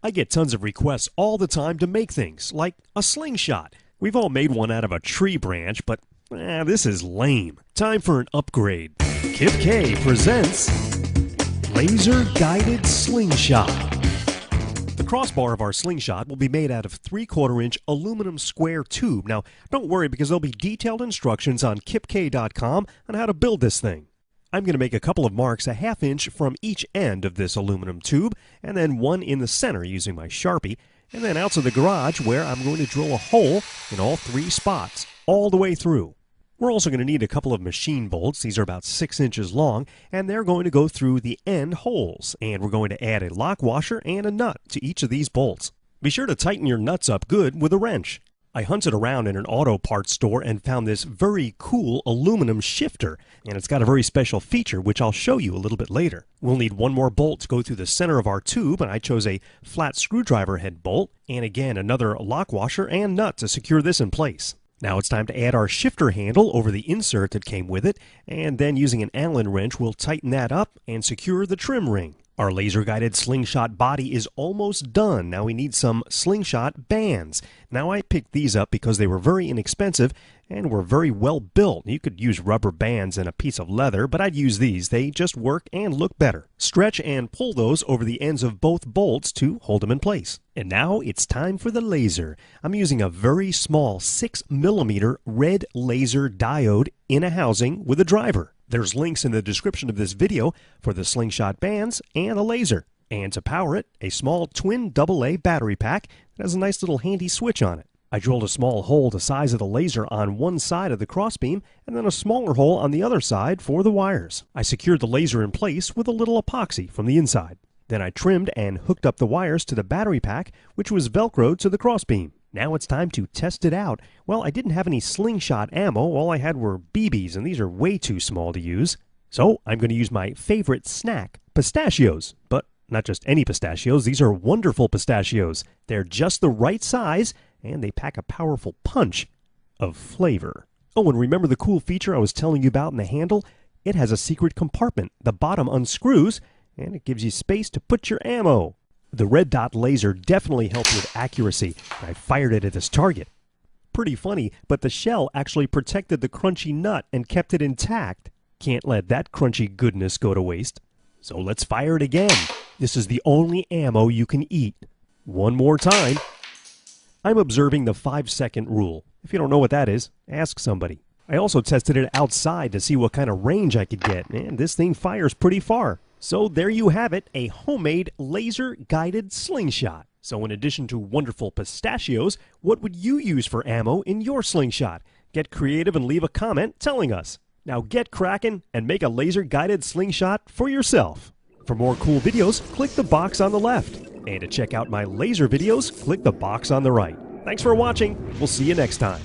I get tons of requests all the time to make things, like a slingshot. We've all made one out of a tree branch, but this is lame. Time for an upgrade. Kip K presents Laser Guided Slingshot. The crossbar of our slingshot will be made out of 3/4-inch aluminum square tube. Now, don't worry because there'll be detailed instructions on kipk.com on how to build this thing. I'm going to make a couple of marks a 1/2 inch from each end of this aluminum tube, and then one in the center using my Sharpie, and then out to the garage where I'm going to drill a hole in all 3 spots, all the way through. We're also going to need a couple of machine bolts. These are about 6 inches long, and they're going to go through the end holes, and we're going to add a lock washer and a nut to each of these bolts. Be sure to tighten your nuts up good with a wrench. I hunted around in an auto parts store and found this very cool aluminum shifter, and it's got a very special feature which I'll show you a little bit later. We'll need one more bolt to go through the center of our tube, and I chose a flat screwdriver head bolt, and again another lock washer and nut to secure this in place. Now it's time to add our shifter handle over the insert that came with it, and then using an Allen wrench we'll tighten that up and secure the trim ring. Our laser-guided slingshot body is almost done. Now we need some slingshot bands. Now I picked these up because they were very inexpensive and were very well built. You could use rubber bands and a piece of leather, but I'd use these. They just work and look better. Stretch and pull those over the ends of both bolts to hold them in place. And now it's time for the laser. I'm using a very small 6mm red laser diode in a housing with a driver. There's links in the description of this video for the slingshot bands and a laser. And to power it, a small twin AA battery pack that has a nice little handy switch on it. I drilled a small hole the size of the laser on one side of the crossbeam and then a smaller hole on the other side for the wires. I secured the laser in place with a little epoxy from the inside. Then I trimmed and hooked up the wires to the battery pack, which was velcroed to the crossbeam. Now it's time to test it out. Well, I didn't have any slingshot ammo. All I had were BBs, and these are way too small to use. So I'm going to use my favorite snack, pistachios. But not just any pistachios. These are wonderful pistachios. They're just the right size, and they pack a powerful punch of flavor. Oh, and remember the cool feature I was telling you about in the handle? It has a secret compartment. The bottom unscrews, and it gives you space to put your ammo. The red dot laser definitely helped with accuracy. I fired it at this target. Pretty funny, but the shell actually protected the crunchy nut and kept it intact. Can't let that crunchy goodness go to waste. So let's fire it again. This is the only ammo you can eat. One more time. I'm observing the 5-second rule. If you don't know what that is, ask somebody. I also tested it outside to see what kind of range I could get, and this thing fires pretty far. So there you have it, a homemade laser-guided slingshot. So in addition to wonderful pistachios, what would you use for ammo in your slingshot? Get creative and leave a comment telling us. Now get cracking and make a laser-guided slingshot for yourself. For more cool videos, click the box on the left. And to check out my laser videos, click the box on the right. Thanks for watching. We'll see you next time.